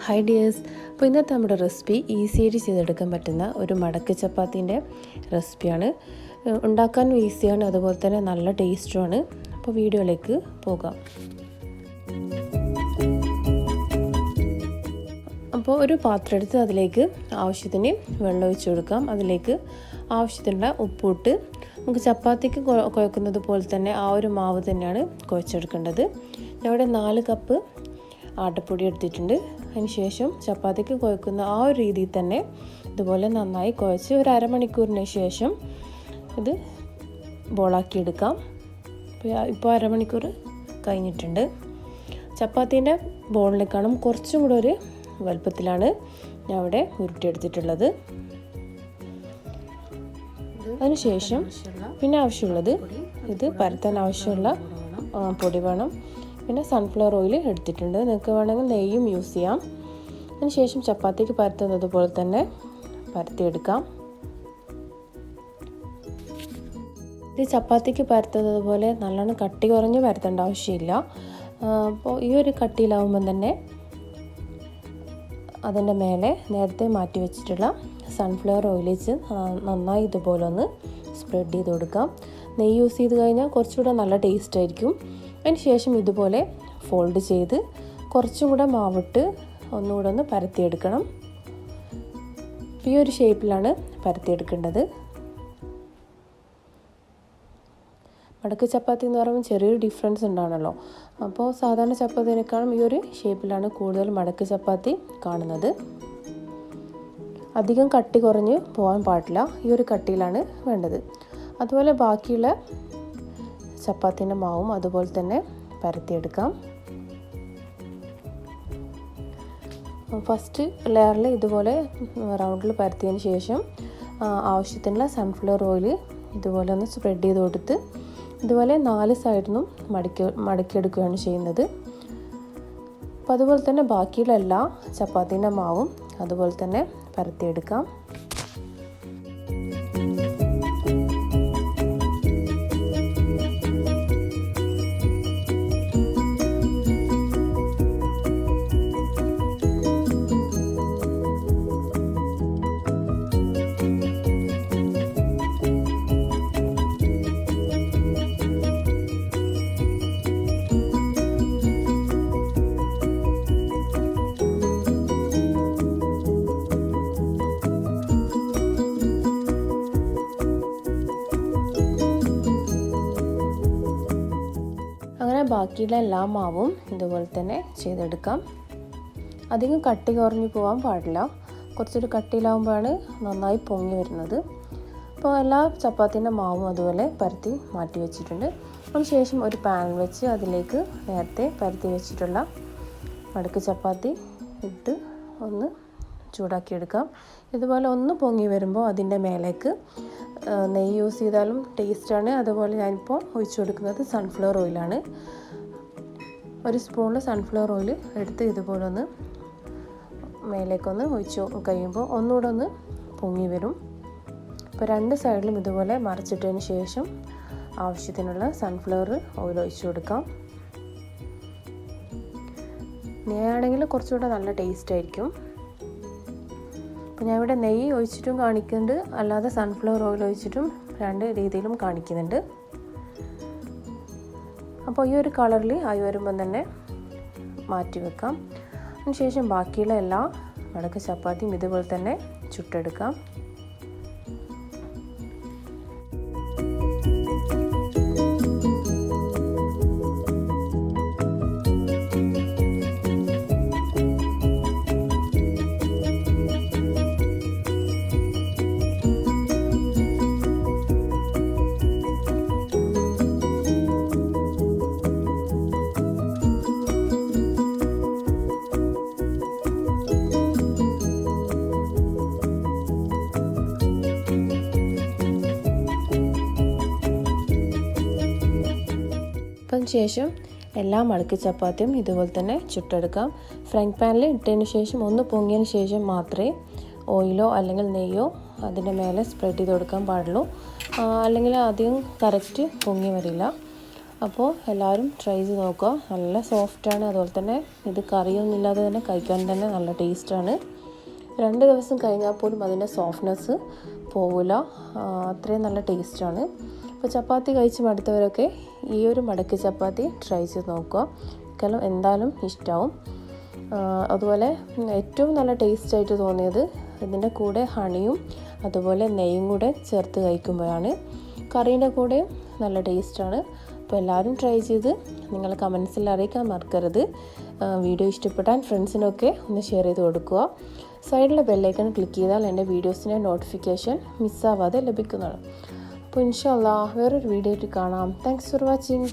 Hi dears, അപ്പോൾ ഇന്നത്തെ നമ്മുടെ റെസിപ്പി ഈസിയായിട്ട് ചെയ്തെടുക്കാൻ പറ്റുന്ന ഒരു മടക്ക് ചപ്പാത്തിൻ്റെ റെസിപ്പിയാണ്. ഉണ്ടാക്കാനും ഈസിയാണ്, അതുപോലെ തന്നെ നല്ല ടേസ്റ്റുമാണ്. അപ്പോൾ വീഡിയോയിലേക്ക് പോകാം. അപ്പോൾ ഒരു പാത്രം എടുത്ത് അതിലേക്ക് ആവശ്യത്തിന് വെള്ളം ഒഴിച്ച് കൊടുക്കാം. അതിലേക്ക് ആവശ്യത്തിനുള്ള ഉപ്പിട്ട് നമുക്ക് ചപ്പാത്തിക്ക് കുഴക്കുന്നത് പോലെ തന്നെ ആ ഒരു മാവ് തന്നെയാണ് കുഴച്ചെടുക്കേണ്ടത്. ഇവിടെ 4 കപ്പ് ആട്ടപ്പൊടി എടുത്തിട്ടുണ്ട്. അതിന് ശേഷം ചപ്പാത്തിക്ക് കുഴക്കുന്ന ആ ഒരു രീതിയിൽ തന്നെ ഇതുപോലെ നന്നായി കുഴച്ച് ഒരു അരമണിക്കൂറിന് ശേഷം ഇത് ബോളാക്കി എടുക്കാം. ഇപ്പോൾ അരമണിക്കൂർ കഴിഞ്ഞിട്ടുണ്ട്. ചപ്പാത്തീൻ്റെ ബോളിനേക്കാളും കുറച്ചും കൂടെ ഒരു വലുപ്പത്തിലാണ് ഞാൻ ഇവിടെ ഉരുട്ടിയെടുത്തിട്ടുള്ളത്. അതിനുശേഷം പിന്നെ ആവശ്യമുള്ളത് ഇത് പരത്താൻ ആവശ്യമുള്ള പൊടി വേണം. പിന്നെ സൺഫ്ലവർ ഓയിൽ എടുത്തിട്ടുണ്ട്. നിങ്ങൾക്ക് വേണമെങ്കിൽ നെയ്യും യൂസ് ചെയ്യാം. അതിനുശേഷം ചപ്പാത്തിക്ക് പരത്തുന്നത് പോലെ തന്നെ പരത്തിയെടുക്കാം. ഇത് ചപ്പാത്തിക്ക് പരത്തുന്നത് പോലെ നല്ലോണം കട്ടി കുറഞ്ഞ് പരത്തേണ്ട ആവശ്യമില്ല. അപ്പോൾ ഈ ഒരു കട്ടിയിലാവുമ്പം തന്നെ അതിൻ്റെ മേലെ നേരത്തെ മാറ്റി വെച്ചിട്ടുള്ള സൺഫ്ലവർ ഓയിൽ വെച്ച് നന്നായി ഇതുപോലെ ഒന്ന് സ്പ്രെഡ് ചെയ്ത് കൊടുക്കാം. നെയ്യ് യൂസ് ചെയ്ത് കഴിഞ്ഞാൽ കുറച്ചുകൂടെ നല്ല ടേസ്റ്റ് ആയിരിക്കും. അതിന് ശേഷം ഇതുപോലെ ഫോൾഡ് ചെയ്ത് കുറച്ചും കൂടെ മാവിട്ട് ഒന്നുകൂടെ ഒന്ന് പരത്തിയെടുക്കണം. ഈ ഒരു ഷേപ്പിലാണ് പരത്തിയെടുക്കേണ്ടത്. മടക്ക് ചപ്പാത്തി എന്ന് പറയുമ്പോൾ ചെറിയൊരു ഡിഫറൻസ് ഉണ്ടാണല്ലോ. അപ്പോൾ സാധാരണ ചപ്പാത്തിനേക്കാളും ഈ ഒരു ഷേപ്പിലാണ് കൂടുതൽ മടക്ക് ചപ്പാത്തി കാണുന്നത്. അധികം കട്ടി കുറഞ്ഞ് പോകാൻ പാടില്ല. ഈ ഒരു കട്ടിയിലാണ് വേണ്ടത്. അതുപോലെ ബാക്കിയുള്ള ചപ്പാത്തിൻ്റെ മാവും അതുപോലെ തന്നെ പരത്തിയെടുക്കാം. ഫസ്റ്റ് ലെയറിൽ ഇതുപോലെ റൗണ്ടിൽ പരത്തിയതിന് ശേഷം ആവശ്യത്തിനുള്ള സൺഫ്ലവർ ഓയിൽ ഇതുപോലെ ഒന്ന് സ്പ്രെഡ് ചെയ്ത് കൊടുത്ത് ഇതുപോലെ 4 സൈഡിൽ നിന്നും മടക്കിയെടുക്കുകയാണ് ചെയ്യുന്നത്. അപ്പോൾ അതുപോലെ തന്നെ ബാക്കിയുള്ള എല്ലാ ചപ്പാത്തീൻ്റെ മാവും അതുപോലെ തന്നെ പരത്തിയെടുക്കാം. അങ്ങനെ ബാക്കിയുള്ള എല്ലാ മാവും ഇതുപോലെ തന്നെ ചെയ്തെടുക്കാം. അധികം കട്ടി കുറഞ്ഞു പോകാൻ പാടില്ല. കുറച്ചൊരു കട്ടിയിലാവുമ്പോഴാണ് നന്നായി പൊങ്ങി വരുന്നത്. അപ്പോൾ എല്ലാ ചപ്പാത്തിൻ്റെ മാവും അതുപോലെ പരത്തി മാറ്റി വെച്ചിട്ടുണ്ട്. അതിനുശേഷം ഒരു പാൻ വെച്ച് അതിലേക്ക് നേരത്തെ പരത്തി വെച്ചിട്ടുള്ള മടക്ക് ചപ്പാത്തി ഇട്ട് ഒന്ന് ചൂടാക്കിയെടുക്കാം. ഇതുപോലെ ഒന്ന് പൊങ്ങി വരുമ്പോൾ അതിൻ്റെ മേലേക്ക് നെയ്യ് യൂസ് ചെയ്താലും ടേസ്റ്റാണ്. അതുപോലെ ഞാനിപ്പോൾ ഒഴിച്ചു കൊടുക്കുന്നത് സൺഫ്ലവർ ഓയിലാണ്. ഒരു സ്പൂണിൽ സൺഫ്ലവർ ഓയിൽ എടുത്ത് ഇതുപോലെ ഒന്ന് മേലേക്കൊന്ന് ഒഴിച്ച് കഴിയുമ്പോൾ ഒന്നുകൂടെ ഒന്ന് പൊങ്ങി വരും. അപ്പോൾ 2 സൈഡിലും ഇതുപോലെ മറിച്ചിട്ടതിന് ശേഷം ആവശ്യത്തിനുള്ള സൺഫ്ലവർ ഓയിൽ ഒഴിച്ചു കൊടുക്കാം. നെയ്യാണെങ്കിൽ കുറച്ചുകൂടെ നല്ല ടേസ്റ്റ് ആയിരിക്കും. അപ്പോൾ ഞാൻ ഇവിടെ നെയ്യ് ഒഴിച്ചിട്ടും കാണിക്കുന്നുണ്ട്, അല്ലാതെ സൺഫ്ലവർ ഓയിൽ ഒഴിച്ചിട്ടും 2 രീതിയിലും കാണിക്കുന്നുണ്ട്. അപ്പോൾ ഈ ഒരു കളറിൽ ആയി വരുമ്പം തന്നെ മാറ്റി വെക്കാം. അതിനുശേഷം ബാക്കിയുള്ള എല്ലാ മടക്ക് ചപ്പാത്തിയും ഇതുപോലെ തന്നെ ചുട്ടെടുക്കാം. ശേഷം എല്ലാ മടക്ക് ചപ്പാത്തിയും ഇതുപോലെ തന്നെ ചുട്ടെടുക്കാം. ഫ്രൈങ് പാനിൽ ഇട്ടതിന് ശേഷം ഒന്ന് പൊങ്ങിയതിന് ശേഷം മാത്രമേ ഓയിലോ അല്ലെങ്കിൽ നെയ്യോ അതിൻ്റെ മേലെ സ്പ്രെഡ് ചെയ്ത് കൊടുക്കാൻ പാടുള്ളൂ. അല്ലെങ്കിൽ അധികം കറക്റ്റ് പൊങ്ങി വരില്ല. അപ്പോൾ എല്ലാവരും ട്രൈ ചെയ്ത് നോക്കുക. നല്ല സോഫ്റ്റാണ്. അതുപോലെ തന്നെ ഇത് കറിയൊന്നും ഇല്ലാതെ തന്നെ കഴിക്കാൻ തന്നെ നല്ല ടേസ്റ്റാണ്. 2 ദിവസം കഴിഞ്ഞാൽ പോലും അതിൻ്റെ സോഫ്റ്റ്നെസ് പോവില്ല. അത്രയും നല്ല ടേസ്റ്റാണ്. അപ്പോൾ ചപ്പാത്തി കഴിച്ച് മടുത്തവരൊക്കെ ഈ ഒരു മടക്കി ചപ്പാത്തി ട്രൈ ചെയ്ത് നോക്കുക. എന്തായാലും ഇഷ്ടമാവും. അതുപോലെ ഏറ്റവും നല്ല ടേസ്റ്റായിട്ട് തോന്നിയത് ഇതിൻ്റെ കൂടെ ഹണിയും അതുപോലെ നെയ്യും കൂടെ ചേർത്ത് കഴിക്കുമ്പോഴാണ്. കറീൻ്റെ കൂടെയും നല്ല ടേസ്റ്റാണ്. അപ്പോൾ എല്ലാവരും ട്രൈ ചെയ്ത് നിങ്ങൾ കമൻസിൽ അറിയിക്കാൻ മറക്കരുത്. വീഡിയോ ഇഷ്ടപ്പെട്ടാൽ ഫ്രണ്ട്സിനൊക്കെ ഒന്ന് ഷെയർ ചെയ്ത് കൊടുക്കുക. സൈഡിലെ ബെല്ലൈക്കൺ ക്ലിക്ക് ചെയ്താൽ എൻ്റെ വീഡിയോസിൻ്റെ നോട്ടിഫിക്കേഷൻ മിസ്സാവാതെ ലഭിക്കുന്നതാണ്. അപ്പോൾ ഇൻഷാ അല്ലാഹ് വേറൊരു വീഡിയോ ആയിട്ട് കാണാം. Thanks for watching.